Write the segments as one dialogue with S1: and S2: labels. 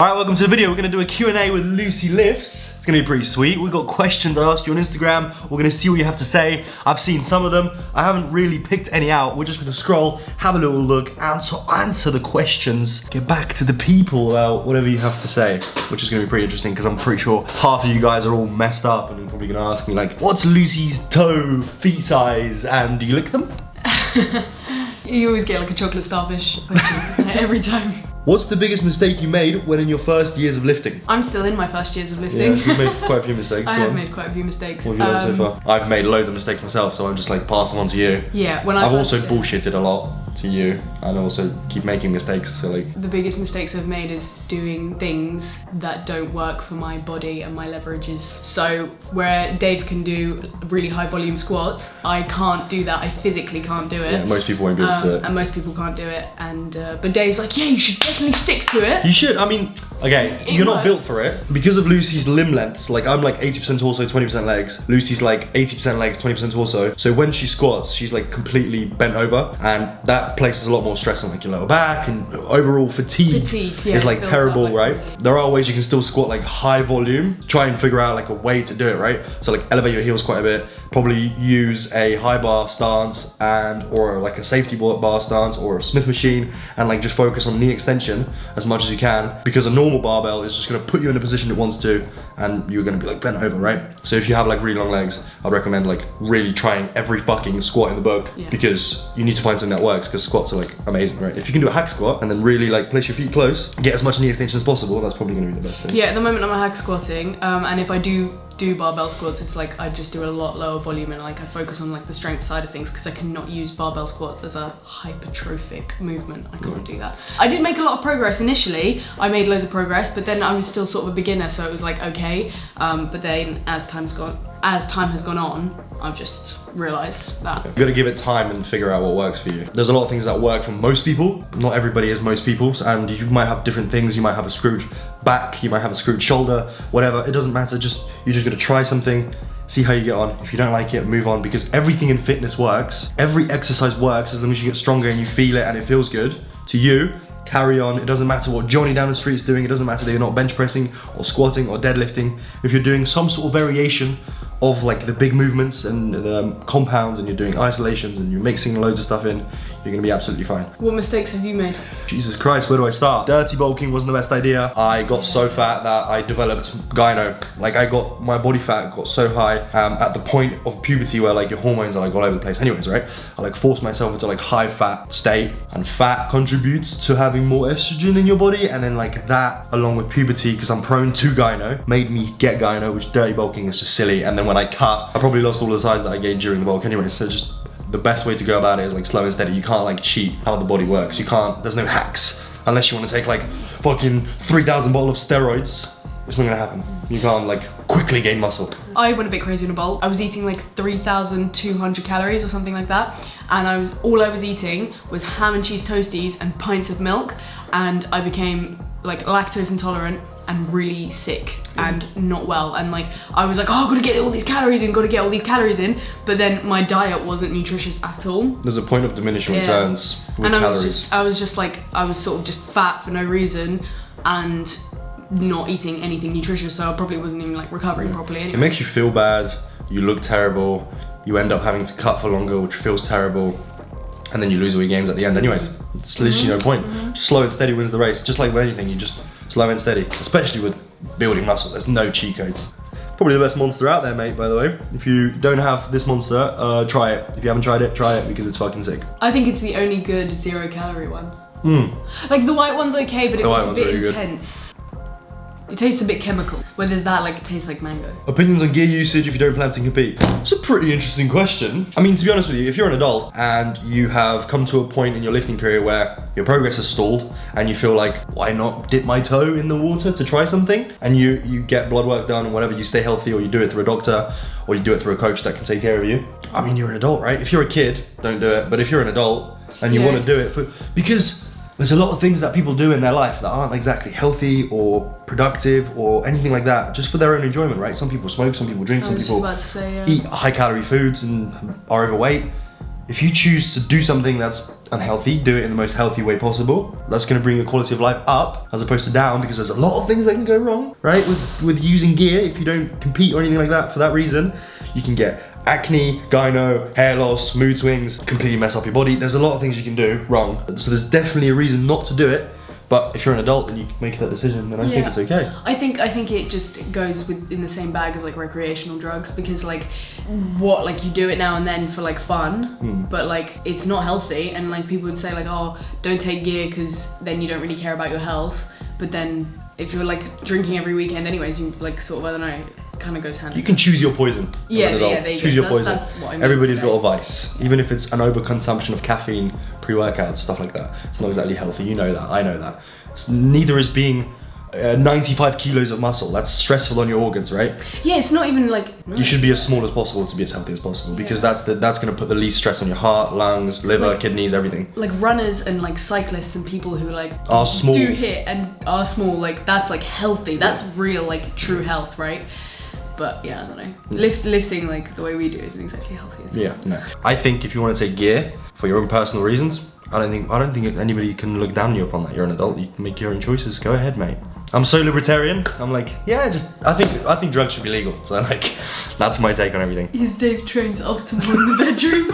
S1: Alright, welcome to the video. We're going to do a Q&A with Lucy Lifts. It's going to be pretty sweet. We've got questions I asked you on Instagram. We're going to see what you have to say. I've seen some of them. I haven't really picked any out. We're just going to scroll, have a little look, and to answer the questions, get back to the people about whatever you have to say, which is going to be pretty interesting because I'm pretty sure half of you guys are all messed up and you're probably going to ask me like, what's Lucy's toe, feet size, and do you lick them?
S2: You always get like a chocolate starfish every time.
S1: What's the biggest mistake you made when in your first years of lifting?
S2: I'm still in my first years of lifting.
S1: Yeah, you've made quite a few mistakes.
S2: I have made quite a few mistakes.
S1: What have you learned so far? I've made loads of mistakes myself, so I'm just like passing on to you.
S2: Yeah, when
S1: I've also bullshitted a lot to you, and also keep making mistakes. So like,
S2: the biggest mistakes I've made is doing things that don't work for my body and my leverages. So where Dave can do really high volume squats, I can't do that. I physically can't do it.
S1: Yeah, most people won't be able to do it.
S2: And most people can't do it. And but Dave's like, yeah, you should definitely stick to it.
S1: You should. I mean, okay, you're not built for it because of Lucy's limb lengths. Like I'm like 80% torso, 20% legs. Lucy's like 80% legs, 20% torso. So when she squats, she's like completely bent over, and that places a lot more stress on like your lower back, and overall fatigue is like terrible, right? There are ways you can still squat like high volume. Try and figure out like a way to do it, right? So like elevate your heels quite a bit. Probably use a high bar stance or like a safety bar stance or a Smith machine, and like just focus on knee extension as much as you can, because a normal barbell is just going to put you in a position it wants to, and you're going to be like bent over, right? So if you have like really long legs, I'd recommend like really trying every fucking squat in the book, because you need to find something that works, because squats are like amazing, right? If you can do a hack squat and then really like place your feet close, get as much knee extension as possible, that's probably going to be the best thing.
S2: Yeah, at the moment I'm a hack squatting, and if I do barbell squats, it's like I just do a lot lower volume, and like I focus on like the strength side of things, because I cannot use barbell squats as a hypertrophic movement. I can't do that. I did make a lot of progress initially. I made loads of progress, but then I was still sort of a beginner, so it was like okay. But then as time has gone on, I've just realised that.
S1: You've got to give it time and figure out what works for you. There's a lot of things that work for most people. Not everybody is most people's, and you might have different things. You might have a screwed back, you might have a screwed shoulder, whatever. It doesn't matter. You just got to try something, see how you get on. If you don't like it, move on, because everything in fitness works. Every exercise works as long as you get stronger and you feel it and it feels good to you. Carry on. It doesn't matter what Johnny down the street is doing. It doesn't matter that you're not bench pressing or squatting or deadlifting. If you're doing some sort of variation of like the big movements and the compounds, and you're doing isolations and you're mixing loads of stuff in, you're gonna be absolutely fine.
S2: What mistakes have you made?
S1: Jesus Christ, where do I start? Dirty bulking wasn't the best idea. I got so fat that I developed gyno. Like my body fat got so high at the point of puberty where like your hormones are like all over the place anyways, right? I like forced myself into like high fat state, and fat contributes to having more estrogen in your body, and then like that along with puberty, because I'm prone to gyno, made me get gyno, which dirty bulking is just silly. And then when I cut, I probably lost all the size that I gained during the bulk anyway. So just the best way to go about it is like slow and steady. You can't like cheat how the body works. You can't, there's no hacks. Unless you want to take like fucking 3,000 bottles of steroids, it's not gonna happen. You can't like quickly gain muscle.
S2: I went a bit crazy in a bulk. I was eating like 3,200 calories or something like that, and all I was eating was ham and cheese toasties and pints of milk, and I became like lactose intolerant and really sick and not well, and like I was like, oh, I've got to get all these calories in, but then my diet wasn't nutritious at all. There's
S1: a point of diminishing returns with calories.
S2: I was sort of just fat for no reason and not eating anything nutritious, so I probably wasn't even like recovering properly anyway.
S1: It makes you feel bad, you look terrible, you end up having to cut for longer, which feels terrible, and then you lose all your gains at the end anyways. It's literally no point. Just slow and steady wins the race. Just like with anything, you just slow and steady, especially with building muscle. There's no cheat codes. Probably the best monster out there, mate, by the way. If you don't have this monster, try it. If you haven't tried it, try it, because it's fucking sick.
S2: I think it's the only good 0-calorie one. Like the white one's okay, but it's a bit intense. It tastes a bit chemical. Where there's that, like, it tastes like mango.
S1: Opinions on gear usage if you don't plan to compete? It's a pretty interesting question. I mean, to be honest with you, if you're an adult and you have come to a point in your lifting career where your progress has stalled and you feel like, why not dip my toe in the water to try something? And you get blood work done and whatever, you stay healthy, or you do it through a doctor, or you do it through a coach that can take care of you. I mean, you're an adult, right? If you're a kid, don't do it. But if you're an adult and you want to do it because there's a lot of things that people do in their life that aren't exactly healthy or productive or anything like that, just for their own enjoyment, right? Some people smoke, some people drink, some people eat high calorie foods and are overweight. if you choose to do something that's unhealthy, do it in the most healthy way possible. That's going to bring your quality of life up as opposed to down, because there's a lot of things that can go wrong, right? With using gear, if you don't compete or anything like that for that reason, you can get acne, gyno, hair loss, mood swings, completely mess up your body. There's a lot of things you can do wrong. So there's definitely a reason not to do it. But if you're an adult and you make that decision, then I think it's okay.
S2: I think it just goes in the same bag as like recreational drugs, because like you do it now and then for like fun, but like it's not healthy, and like people would say like, oh, don't take gear because then you don't really care about your health. But then if you're like drinking every weekend anyways, you like sort of, I don't know, kind of goes hand in hand.
S1: You can choose your poison.
S2: Yeah, there you
S1: choose
S2: go.
S1: your poison.
S2: That's what I mean.
S1: Everybody's got a vice, even if it's an overconsumption of caffeine, pre-workouts, stuff like that. It's not exactly healthy. You know that. I know that. Neither is being 95 kilos of muscle. That's stressful on your organs, right?
S2: Yeah, it's not even like.
S1: You should be as small as possible to be as healthy as possible, because that's going to put the least stress on your heart, lungs, liver, kidneys, everything.
S2: Like runners and like cyclists and people who like
S1: are small,
S2: do hit and are small, like that's like healthy. That's real like true health, right? But yeah, I don't know. Lifting like the way we do isn't exactly healthy. Is it?
S1: Yeah, no. I think if you want to take gear for your own personal reasons, I don't think anybody can look down on you upon that. You're an adult. You can make your own choices. Go ahead, mate. I'm so libertarian. I'm like, yeah, I think drugs should be legal. So like, that's my take on everything.
S2: Is Dave Trains optimal in the bedroom?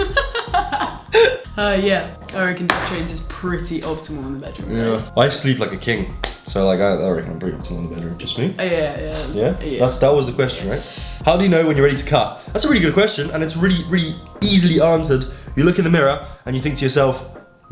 S2: Yeah, I reckon Dave Trains is pretty optimal in the bedroom. Guys.
S1: I sleep like a king. So like, I reckon I'm pretty optimal in the bedroom. Just me?
S2: Yeah.
S1: That was the question, right? How do you know when you're ready to cut? That's a really good question, and it's really, really easily answered. You look in the mirror and you think to yourself,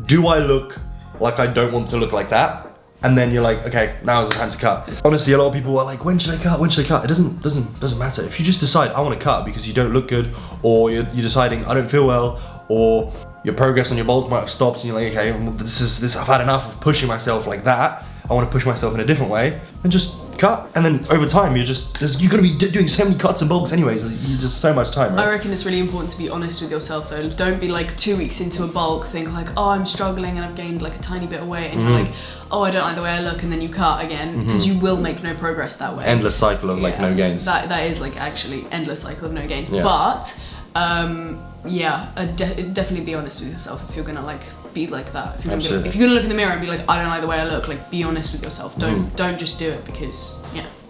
S1: do I look like I don't want to look like that? And then you're like, okay, now is the time to cut. Honestly, a lot of people are like, when should I cut? When should I cut? It doesn't matter. If you just decide I want to cut because you don't look good, or you're deciding I don't feel well, or your progress on your bulk might have stopped, and you're like, okay, this I've had enough of pushing myself like that. I want to push myself in a different way, and just cut. And then over time, you're gonna be doing so many cuts and bulks anyways. You just so much time, right?
S2: I reckon it's really important to be honest with yourself though. Don't be like 2 weeks into a bulk, think like, oh, I'm struggling and I've gained like a tiny bit of weight, and you're like, oh, I don't like the way I look, and then you cut again, because you will make no progress that way.
S1: Endless cycle of like no gains.
S2: That is like actually endless cycle of no gains.
S1: Yeah.
S2: But definitely be honest with yourself if you're gonna like be like that. If you're gonna look in the mirror and be like, I don't like the way I look, like be honest with yourself. Don't just do it because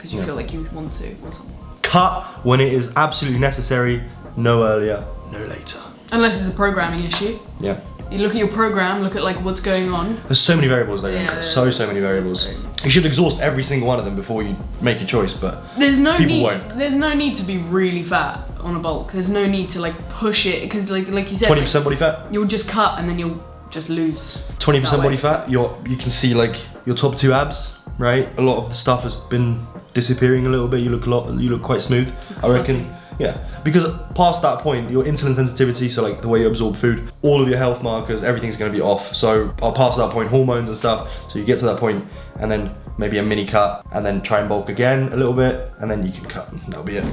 S2: you feel like you want to or something.
S1: Cut when it is absolutely necessary, no earlier, no later.
S2: Unless it's a programming issue.
S1: Yeah.
S2: You look at your program, look at like what's going on.
S1: There's so many variables there. So many variables. You should exhaust every single one of them before you make your choice, but
S2: there's no
S1: people
S2: need.
S1: won't.
S2: There's no need to be really fat on a bulk. There's no need to like push it, because like you said,
S1: 20% body fat.
S2: You'll just cut and then you'll just lose.
S1: 20% body fat. You can see like your top 2 abs, right? A lot of the stuff has been disappearing a little bit. You look quite smooth. I reckon. Yeah, because past that point, your insulin sensitivity, so like the way you absorb food, all of your health markers, everything's going to be off. So past that point, hormones and stuff. So you get to that point, and then maybe a mini cut, and then try and bulk again a little bit, and then you can cut. That'll be it.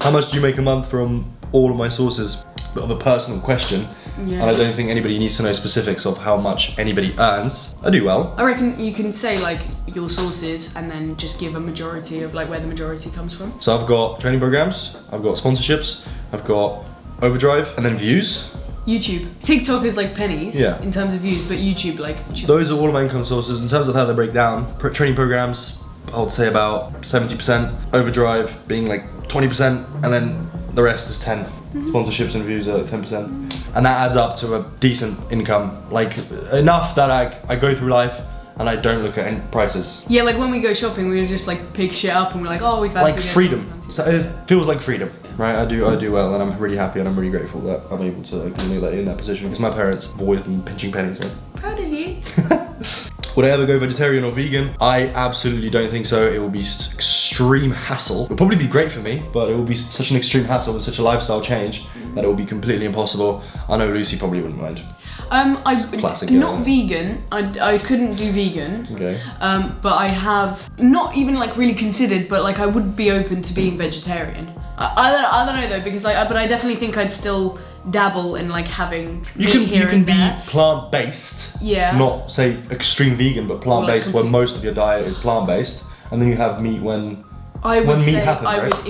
S1: How much do you make a month from all of my sources? Bit of a personal question. Yeah. And I don't think anybody needs to know specifics of how much anybody earns. I do well.
S2: I reckon you can say like your sources and then just give a majority of like where the majority comes from.
S1: So I've got training programs, I've got sponsorships, I've got Overdrive, and then views.
S2: YouTube. TikTok is like pennies in terms of views, but YouTube like...
S1: Those are all of my income sources. In terms of how they break down, training programs, I would say about 70%, Overdrive being like 20%, and then the rest is 10. Sponsorships and views are 10%. And that adds up to a decent income, like enough that I go through life and I don't look at any prices.
S2: Yeah, like when we go shopping, we just like pick shit up and we're like, oh, we fancy
S1: like freedom. So it feels like freedom, right? I do well, and I'm really happy and I'm really grateful that I'm able to like, be in that position, because my parents have always been pinching pennies, right?
S2: Proud of you.
S1: Would I ever go vegetarian or vegan? I absolutely don't think so. It will be extreme hassle. It'll probably be great for me, but it will be such an extreme hassle and such a lifestyle change that it will be completely impossible. I know Lucy probably wouldn't mind.
S2: Classic. Not vegan. I couldn't do vegan.
S1: Okay.
S2: But I have not even like really considered, but like I would be open to being vegetarian. I don't know though, because but I definitely think I'd still dabble in like having
S1: you can be plant-based, not say extreme vegan, but plant-based, where most of your diet is plant-based, and then you have meat when
S2: I would
S1: when meat
S2: say
S1: happens,
S2: I
S1: right?
S2: would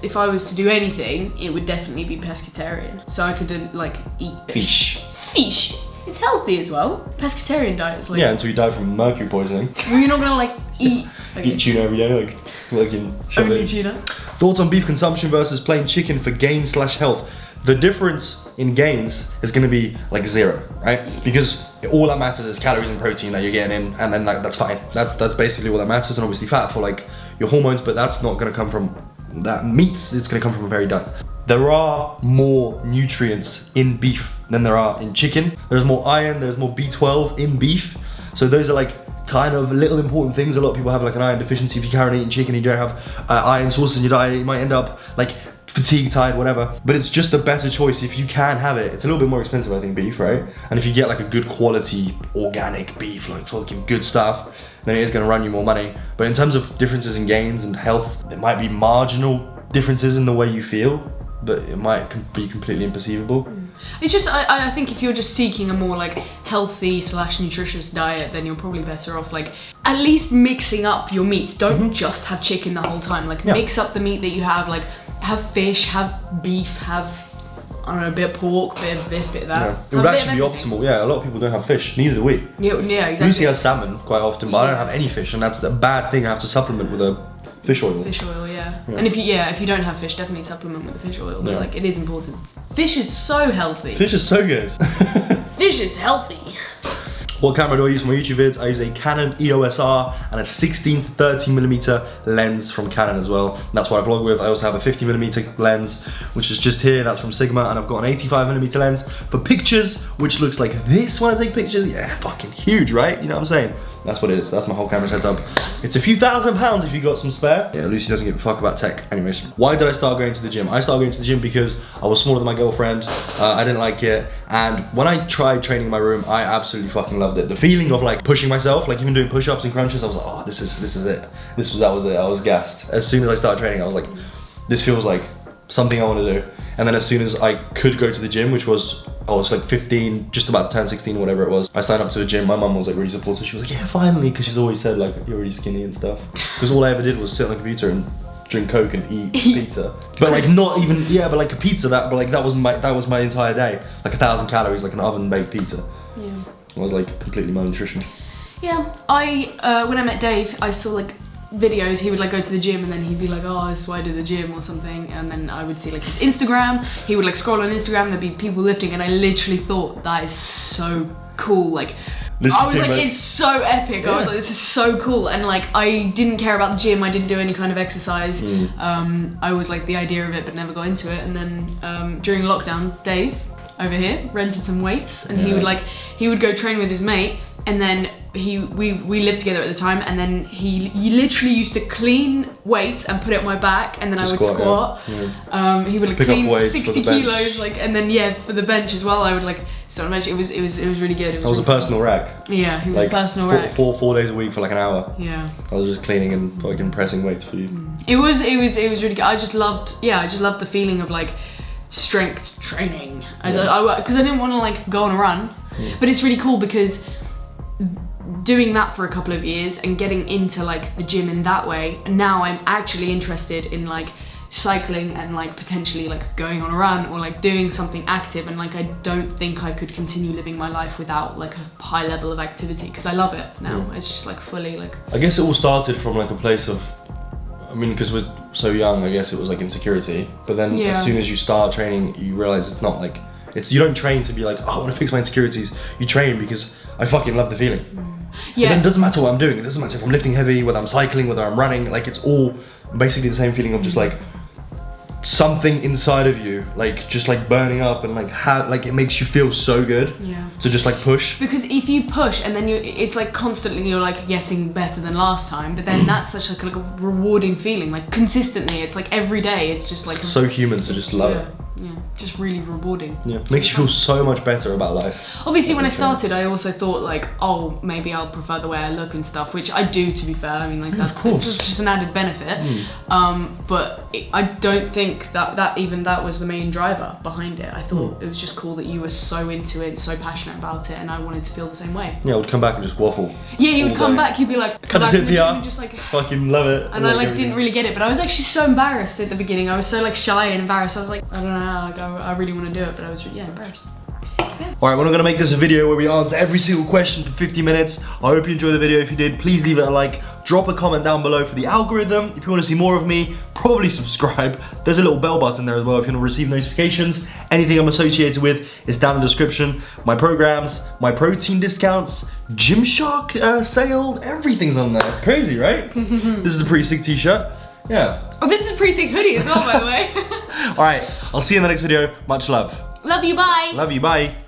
S2: if I was to do anything, it would definitely be pescatarian. So I could like eat fish. Fish. It's healthy as well. Pescatarian diet is like
S1: Yeah, until you die from mercury poisoning.
S2: well, you're not gonna like eat
S1: Eat tuna every day, like in
S2: only tuna.
S1: Thoughts on beef consumption versus plain chicken for gain/health? The difference in gains is going to be like 0, right? Because all that matters is calories and protein that you're getting in, and then that's fine. That's basically all that matters, and obviously fat for like your hormones, but that's not going to come from that meats. It's going to come from a varied diet. There are more nutrients in beef than there are in chicken. There's more iron, there's more B12 in beef. So those are like kind of little important things. A lot of people have like an iron deficiency. If you carry on eating chicken, you don't have iron sources in your diet, you might end up like fatigued, tired, whatever. But it's just a better choice if you can have it. It's a little bit more expensive, I think, beef, right? And if you get like a good quality organic beef, like fucking good stuff, then it is gonna run you more money. But in terms of differences in gains and health, there might be marginal differences in the way you feel, but it might be completely imperceivable.
S2: It's just I think if you're just seeking a more like healthy / nutritious diet, then you're probably better off like at least mixing up your meats. Don't just have chicken the whole time. Like mix up the meat that you have. Like have fish, have beef, have I don't know, a bit of pork, bit of this, bit of that.
S1: Yeah. It would actually be optimal. Yeah, a lot of people don't have fish, neither do we.
S2: Yeah, exactly.
S1: Lucy has salmon quite often, but I don't have any fish, and that's the bad thing. I have to supplement with a fish oil.
S2: Fish oil, yeah. And if you don't have fish, definitely supplement with the fish oil. But like it is important. Fish is so healthy.
S1: Fish is so good.
S2: Fish is healthy.
S1: What camera do I use for my YouTube vids? I use a Canon EOS R and a 16-30mm lens from Canon as well. That's what I vlog with. I also have a 50mm lens, which is just here. That's from Sigma, and I've got an 85mm lens for pictures, which looks like this when I take pictures. Yeah, fucking huge, right? You know what I'm saying? That's what it is. That's my whole camera setup. It's a few £1,000s if you got some spare. Yeah, Lucy doesn't give a fuck about tech. Anyways, why did I start going to the gym? I started going to the gym because I was smaller than my girlfriend. I didn't like it. And when I tried training in my room, I absolutely fucking loved it. The feeling of like pushing myself, like even doing push-ups and crunches, I was like, oh, this is it. That was it. I was gassed. As soon as I started training, I was like, this feels like something I want to do. And then as soon as I could go to the gym, which was, I was like 15, just about to turn 16, whatever it was, I signed up to the gym. My mum was like really supportive. She was like, yeah, finally, because she's always said like, you're really skinny and stuff. Because all I ever did was sit on the computer and drink Coke and eat pizza. But like not even, yeah, but like a pizza, that was my entire day. Like 1,000 calories, like an oven baked pizza.
S2: Yeah.
S1: I was like completely malnutrition.
S2: Yeah, when I met Dave, I saw like videos. He would like go to the gym and then he'd be like, oh, this is why I do the gym or something, and then I would see like his Instagram. He would like scroll on Instagram, there'd be people lifting, and I literally thought that is so cool. Like I was like, it's so epic. I was like, this is so cool. And like I didn't care about the gym, I didn't do any kind of exercise. I was like the idea of it but never got into it. And then during lockdown, Dave over here rented some weights, and he would go train with his mate, and then we lived together at the time, and then he literally used to clean weights and put it on my back, and then I would squat. Yeah. He would like clean 60 kilos, like, and then for the bench as well, I would like sit on the bench. It was really good.
S1: I was a personal rack.
S2: Yeah, he was
S1: like
S2: a personal rack.
S1: 4 days a week for like an hour.
S2: Yeah.
S1: I was just cleaning and fucking pressing weights for you.
S2: It was really good. I just loved the feeling of like strength training. Because I didn't want to like go on a run, but it's really cool because doing that for a couple of years and getting into like the gym in that way, and now I'm actually interested in like cycling and like potentially like going on a run or like doing something active, and like I don't think I could continue living my life without like a high level of activity, because I love it now. It's just like fully like,
S1: I guess it all started from like a place of, I mean, because we're so young, I guess it was like insecurity, but then as soon as you start training, you realize it's not like, you don't train to be like, oh, I want to fix my insecurities. You train because I fucking love the feeling. Yeah. But then it doesn't matter what I'm doing. It doesn't matter if I'm lifting heavy, whether I'm cycling, whether I'm running. Like it's all basically the same feeling of just like something inside of you, like just like burning up, and like it makes you feel so good. Yeah. To just like push.
S2: Because if you push and then it's like constantly you're like getting better than last time, but then that's such like a rewarding feeling. Like consistently, it's like every day. It's just like
S1: so human to just love it.
S2: just really rewarding.
S1: Yeah, makes you feel so much better about life.
S2: Obviously, when I started, I also thought like, oh, maybe I'll prefer the way I look and stuff, which I do, to be fair. I mean, like that's just an added benefit. But I don't think that was the main driver behind it. I thought it was just cool that you were so into it, so passionate about it, and I wanted to feel the same way.
S1: Yeah, I would come back and just waffle.
S2: Yeah, he would come back. He'd be like, come back
S1: hit
S2: in the gym
S1: PR.
S2: and just like.
S1: Fucking love it.
S2: And I like didn't really get it, but I was actually so embarrassed at the beginning. I was so like shy and embarrassed. I was like, I don't know, like, I really want to do it, but I was embarrassed. Yeah.
S1: Alright, we're not gonna make this a video where we answer every single question for 50 minutes. I hope you enjoyed the video. If you did, please leave it a like. Drop a comment down below for the algorithm. If you want to see more of me, probably subscribe. There's a little bell button there as well if you want to receive notifications. Anything I'm associated with is down in the description. My programs, my protein discounts, Gymshark sale, everything's on there. It's crazy, right? This is a pretty sick t-shirt. Yeah.
S2: Oh, this is a pretty sick hoodie as well, by the way.
S1: Alright, I'll see you in the next video. Much love.
S2: Love you, bye.
S1: Love you, bye.